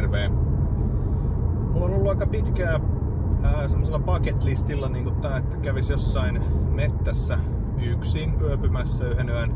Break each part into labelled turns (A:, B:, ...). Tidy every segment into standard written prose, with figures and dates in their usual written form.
A: terve. Mulla on ollut aika pitkää semmoisella bucket listilla niin tää, että kävis jossain mettässä yksin yöpymässä yhden yön.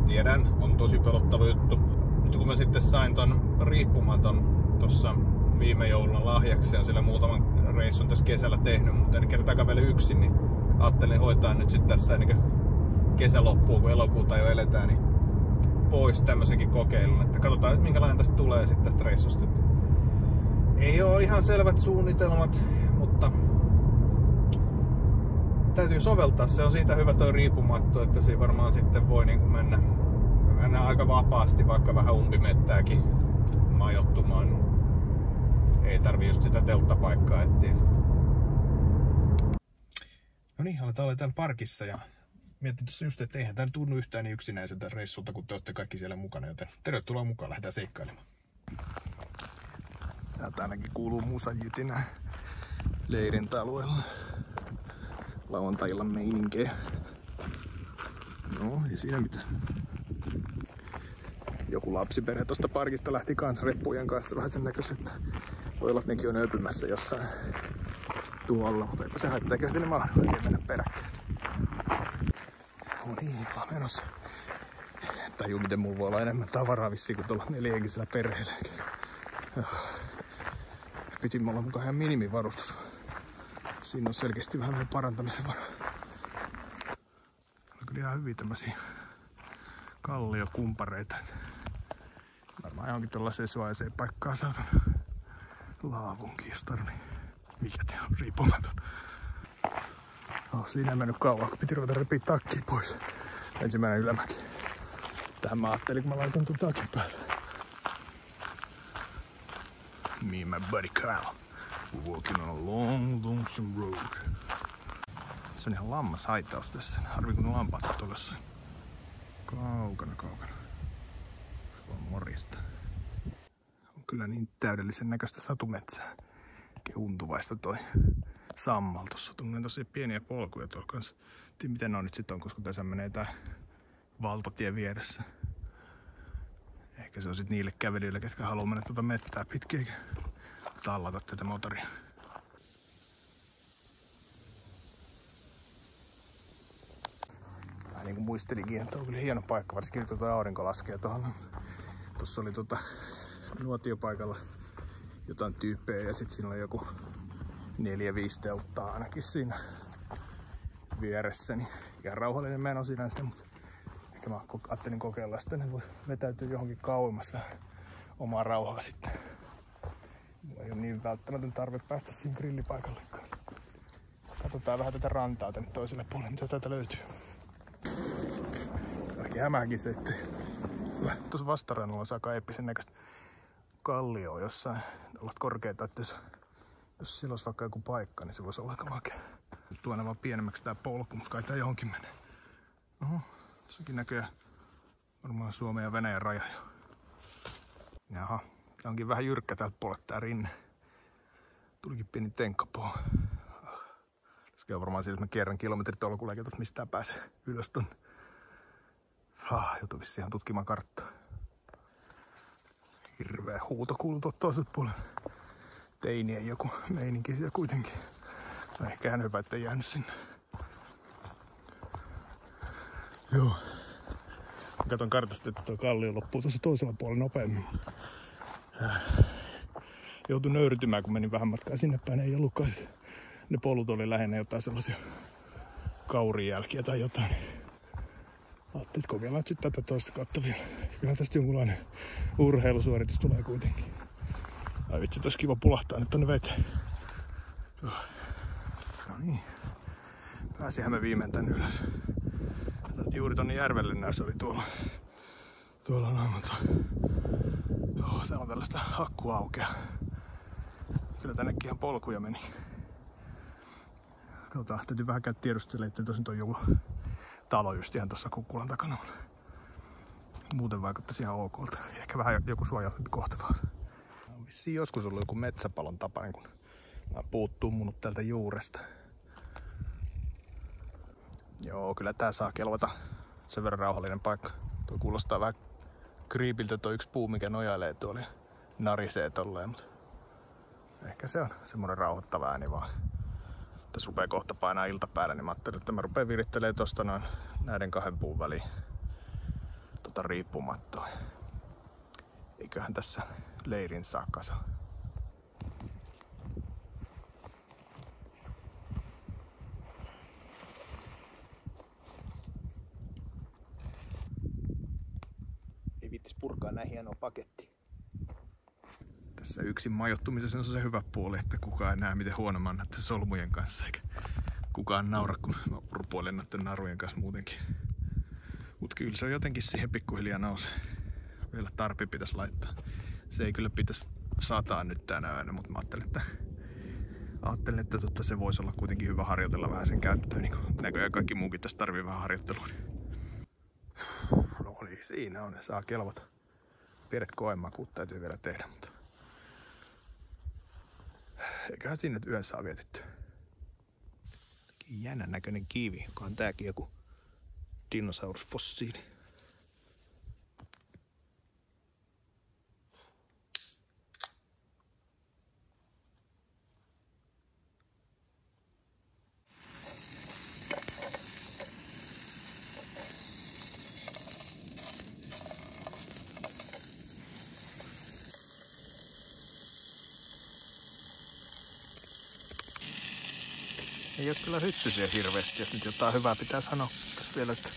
A: Tiedän, on tosi pelottava juttu. Mutta kun mä sitten sain ton riippumaton tossa viime jouluna lahjaksi, on siellä muutaman reissun tässä kesällä tehnyt, mutta en kertaakaan vielä yksin, niin ajattelin hoitaa nyt sitten tässä ennen kesä loppuu, kun elokuuta jo eletään, niin pois tämmösenkin kokeilun. Että katsotaan nyt minkälainen tästä tulee sitten tästä reissusta. Että ei oo ihan selvät suunnitelmat, mutta täytyy soveltaa. Se on siitä hyvä toi riippumatto, että siinä varmaan sitten voi niin kuin mennä aika vapaasti, vaikka vähän umpimettääkin majoittumaan. Ei tarvii just sitä telttapaikkaa etsiä. No niin, aletaan täällä parkissa ja mietin tuossa just, että eihän tää tunnu yhtään niin yksinäiseltä reissulta, kun te olette kaikki siellä mukana, joten tervetuloa mukaan, lähdetään seikkailemaan. Täältä ainakin kuuluu musajytinää leirintäalueella. Lauantai-illan meininkejä. No, ei siinä mitään. Joku lapsiperhe tosta parkista lähti kans reppujen kanssa vähän sen näköistä, että voi olla, että nekin on öpymässä jossain tuolla, mutta eipä se haittaakaan sinne mahdollisesti mennä peräkkäin. No niin, ollaan menossa. Tajuu, miten mulla voi olla enemmän tavaraa vissiin kuin tuolla nelihenkisellä perheellä. Piti olla mukaan ihan minimivarustus. Siinä on selkeästi vähän parantamisen varaa. On kyllä ihan hyviä tämmösiä kalliokumpareita. Varmaan johonkin tuollaiseen suojaiseen paikkaan saatan laavunkin, jos tarvii. Mikä te on riippumaton. Siinä ei mennyt kauan, kun piti ruveta repiä takkiin pois. Ensimmäinen ylämäki. Tähän mä ajattelin, kun mä laitan tuon takin päälle. Me and my buddy Kyle. We're walking on a long, lonesome road. Se on ihan lammashaitaus tässä. Harvi kun lampaat on tuolla kaukana. Se on morista. On kyllä niin täydellisen näköistä satumetsää. Keuntuvaista toi sammal tossa. Tunnen tosi pieniä polkuja tuolla kanssa. Tiedä miten ne on nyt sit on, koska tässä menee tää valtatie vieressä. Ehkä se on sit niille kävelijöille, ketkä haluaa mennä tuota mettää pitkin eikä tallata tätä motoria. Vähän niin kuin muistelinkin, että on kyllä hieno paikka, varsinkin nyt aurinko laskee tuohon. Tuossa oli nuotiopaikalla jotain tyyppejä ja sit siinä oli joku 4-5 telttaa ainakin siinä vieressä. Niin ihan rauhallinen meno sinänsä, mutta ehkä mä ajattelin kokeilla sitä, niin voi vetäytyä johonkin kauemmassa omaa rauhaa sitten. Mulla ei ole niin välttämätön tarve päästä siihen grillipaikallekaan. Katsotaan vähän tätä rantaa tänne toiselle puolelle, mitä täältä löytyy. Ainakin hämähäkin se, ettei. Tuossa vastarannalla on aika eeppisen näköistä kallioa jossain. Ollaan korkeita, että jos sillä olisi vaikka joku paikka, niin se voisi olla aika makea. Tuo aina vaan pienemmäksi tää polku, mutta kai tää johonkin menee. Oho, tossakin näköjään varmaan Suomen ja Venäjän raja jo. Jaha, tää onkin vähän jyrkkä täältä puolelta tää rinne. Tulikin pieni tenkkapoo. Tässäkin on varmaan siis, mä kierrän kilometritolkulla, että mistään pääsee ylös tonne. Joutuu vissiin ihan tutkimaan karttaa. Hirveä huuto kuuluu tuolta toiselta puolelle. Teinien joku meininki siellä kuitenkin. No ehkä hän hyvä, ettei jäänyt sinne. Joo. Mä katon kartasta, että tuo kallio loppuu tuossa toisella puolella nopeammin. Joutui nöyrtymään, kun menin vähän matkaa sinne päin. Ei ollutkaan. Ne polut oli lähinnä jotain sellaisia kaurijälkiä tai jotain. Ajattelin, että kokeillaan sitten tätä toista kautta vielä. Kyllä tästä jonkunlainen urheilusuoritus tulee kuitenkin. Ai vitsi, että olisi kiva pulahtaa nyt tonne veteen. No niin. Pääsihän me viimein tän ylös. Juuri tonne järvelle näissä oli tuolla noin, mutta joo, täällä on tällaista hakkuaukea. Kyllä tännekin ihan polkuja meni. Katsotaan, täytyy vähän käydä tiedustelemaan, että tosin on joku talo just ihan tuossa kukkulan takana. Muuten vaikuttaisi ihan okolta. Ehkä vähän joku suojautumpi kohta vaan. On vissiin joskus ollut joku metsäpalon tapainen, kun puuttuu munut täältä juuresta. Joo, kyllä tää saa kelvata. Sen verran rauhallinen paikka. Tuo kuulostaa vähän kriipiltä tuo yksi puu, mikä nojailee tuolla. narisee tolleen, mutta ehkä se on semmonen rauhoittava ääni vaan. Tässä rupee kohta painaa iltapäällä, niin mä ajattelin, että mä rupeen virittelemään tosta noin näiden 2 puun väliin riippumattoa. Eiköhän tässä leirin saa kasaan. Ei vittis purkaa näin hienoa pakettia. Tässä yksin majoittumisessa on se hyvä puoli, että kukaan ei näe miten huono mä oon näiden solmujen kanssa, eikä kukaan naura, kun mä rupoilen näiden narujen kanssa muutenkin. Mut kyllä se on jotenkin siihen pikkuhiljaa nousee. Vielä tarpi pitäisi laittaa. Se ei kyllä pitäisi sataa nyt tänä yönä, mutta mä ajattelin, että se voisi olla kuitenkin hyvä harjoitella vähän sen käyttöön. Niin näköjään kaikki muukin tässä tarvii vähän harjoittelua. No niin, siinä on, ne saa kelvata. Pienet koemakuut täytyy vielä tehdä, mutta eiköhän sinne yön saa vietettyä. Jännän näköinen kivi, joka on tääkin joku dinosaurusfossiili. Ei oo kyllä hyttysiä hirveästi, jos nyt jotain hyvää pitää sanoa. Tässä vielä, että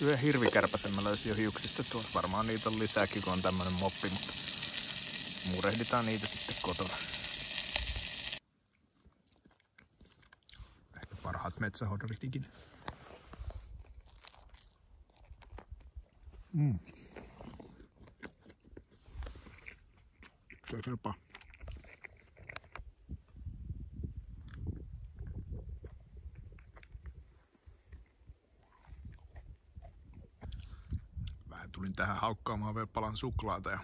A: yhden hirvikärpäsen mä löysin jo hiuksista tuolla. Varmaan niitä on lisääkin, kun on tämmönen moppi, mutta murehditaan niitä sitten kotona. Ehkä parhaat metsähoidorit ikinä. Se on kelpaa. Tulin tähän haukkaamaan vielä palan suklaata ja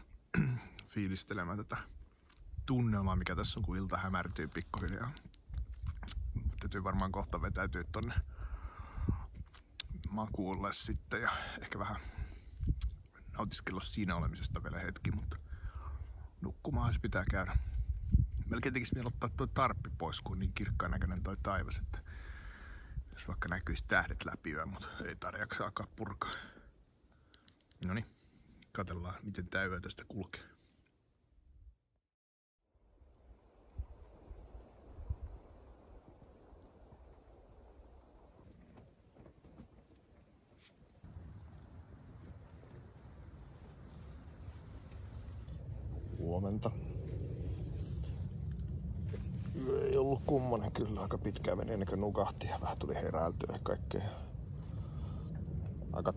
A: fiilistelemään tätä tunnelmaa, mikä tässä on, kun ilta hämärtyy pikkuhiljaa. Täytyy varmaan kohta vetäytyä tonne makuulle sitten ja ehkä vähän nautiskella siinä olemisesta vielä hetki, mutta nukkumaan se pitää käydä. Melkein tekisi mieli ottaa tuo tarppi pois, kun on niin kirkkaan näköinen toi taivas, että jos vaikka näkyisi tähdet läpi yö, mutta ei tarjaksa alkaa purkaa. Noniin, katsellaan miten tää yö tästä kulkee. Huomenta. Yö ei ollut kummonen kyllä, aika pitkään meni ennen kuin nukahti ja vähän tuli heräiltyä ja kaikkea. Aika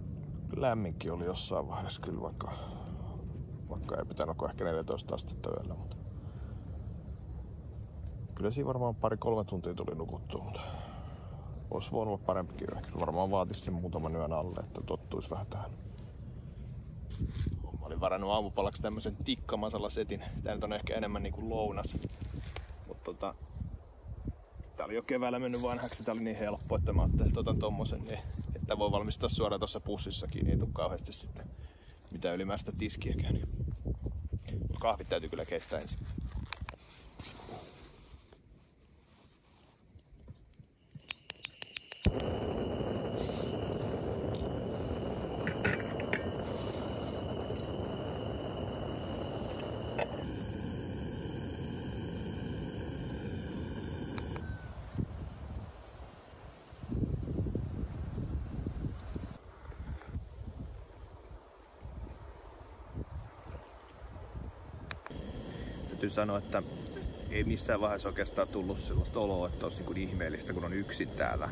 A: lämminkin oli jossain vaiheessa kyllä, vaikka ei pitänyt ehkä 14 astetta yöllä, mutta kyllä siinä varmaan 2-3 tuntia tuli nukuttua, mutta olisi voinut olla parempikin yö. Kyllä varmaan vaatisi sen muutaman yön alle, että tottuisi vähän tähän. Mä olin varannut aamupalaksi tämmösen tikkamasala-setin. Tää nyt on ehkä enemmän niinku lounas, mutta tää oli jo keväällä mennyt vanhaksi, tää oli niin helppo, että mä ajattelin, että otan tommosen, niin että voi valmistaa suoraan tuossa pussissakin, niin ei tule kauheasti sitten mitään ylimääräistä tiskiäkään. Kahvit täytyy kyllä keittää ensin. Täytyy sanoa, että ei missään vaiheessa oikeastaan tullut sellaista oloa, että olisi niin ihmeellistä, kun on yksin täällä.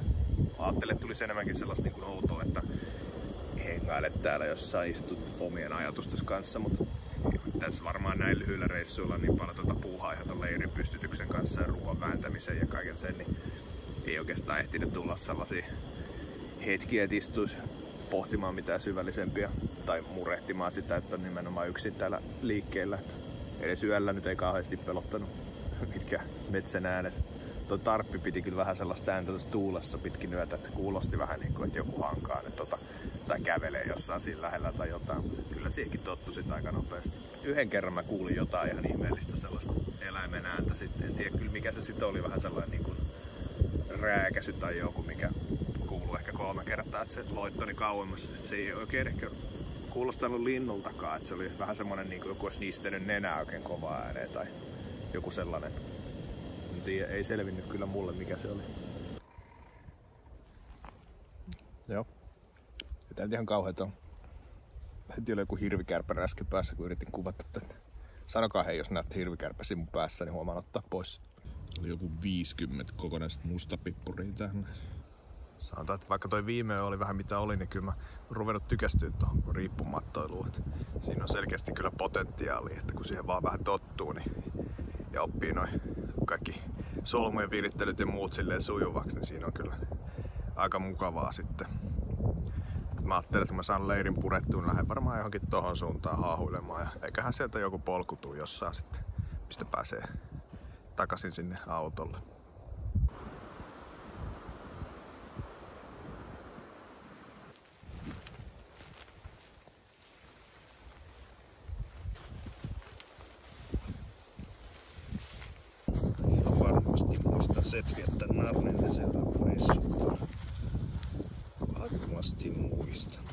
A: Ajattelin, että tulisi enemmänkin sellaista niin outoa, että hengailet täällä jossain istut omien ajatusten kanssa, mutta tässä varmaan näin lyhyillä reissuilla niin paljon puuhaa ihan ton leirin pystytyksen kanssa ja ruoan vääntämisen ja kaiken sen, niin ei oikeastaan ehtinyt tulla sellaisia hetkiä, että istuisi pohtimaan mitään syvällisempiä tai murehtimaan sitä, että on nimenomaan yksin täällä liikkeellä. Edes yöllä nyt ei kauheasti pelottanut mitkä metsän äänet. Tuo tarppi piti kyllä vähän sellaista ääntä tuossa tuulessa pitkin yötä, että se kuulosti vähän niin kuin, että joku hankaa nyt tai kävelee jossain siinä lähellä tai jotain. Kyllä siihenkin tottui sit aika nopeasti. Yhden kerran mä kuulin jotain ihan ihmeellistä sellaista eläimen ääntä sitten. En tiedä kyllä mikä se sitten oli, vähän sellainen niin kuin rääkäsy tai joku, mikä kuului ehkä 3 kertaa, että se loittoni kauemmas. Se ei oikein ehkä kuulostanut linnultakaan, että se oli vähän semmonen niin kuin joku olisi niistänyt nenää oikein kovaa ääneen tai joku sellainen. En tiedä, ei selvinnyt kyllä mulle mikä se oli. Joo. Ja tää ihan kauheeta on. Heti oli joku hirvikärpä äsken päässä, kun yritin kuvata tätä. Sanokaa hei, jos näette hirvikärpäsi mun päässä, niin huomaan ottaa pois. Oli joku 50 kokonaista mustapippuria tähän. Sanotaan, että vaikka toi viime oli vähän mitä oli, niin kyllä mä oon ruvennut tykästyä tuohon riippumattoiluun. Siinä on selkeästi kyllä potentiaalia, että kun siihen vaan vähän tottuu niin, ja oppii noin kaikki solmujen virittelyt ja muut silleen sujuvaksi, niin siinä on kyllä aika mukavaa sitten. Mä ajattelin, että kun mä saan leirin purettua, niin lähden varmaan johonkin tohon suuntaan haahuilemaan. Ja eiköhän sieltä joku polku tuu jossain sitten, mistä pääsee takaisin sinne autolle. Ja varmasti muistan setviä tän Narnille seuraavan reissuun. Varmasti muistan.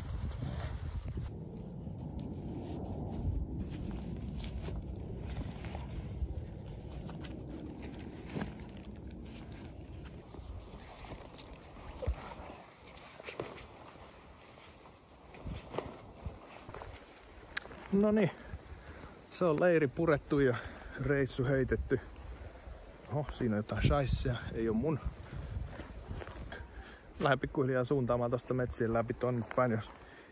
A: Noniin, se on leiri purettu ja reissu heitetty. Oho, siinä on jotain shaisseja, ei oo mun. Lähden pikkuhiljaa suuntaamaan tosta metsien läpi tonne päin,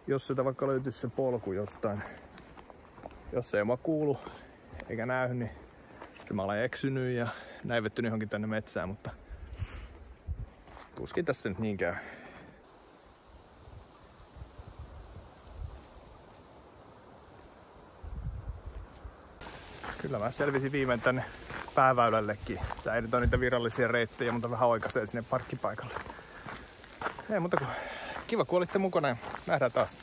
A: jos sitä vaikka löytyisi se polku jostain. Jos ei mua kuulu eikä näy, niin sitten mä olen eksynyt ja näivettynyt johonkin tänne metsään, mutta tuskin tässä nyt niin käy. Kyllä mä selvisin viimein tänne pääväylällekin. Tää ei nyt ole niitä virallisia reittejä, mutta vähän oikaisee sinne parkkipaikalle. Ei muuta kuin kiva kun olitte mukana ja nähdään taas.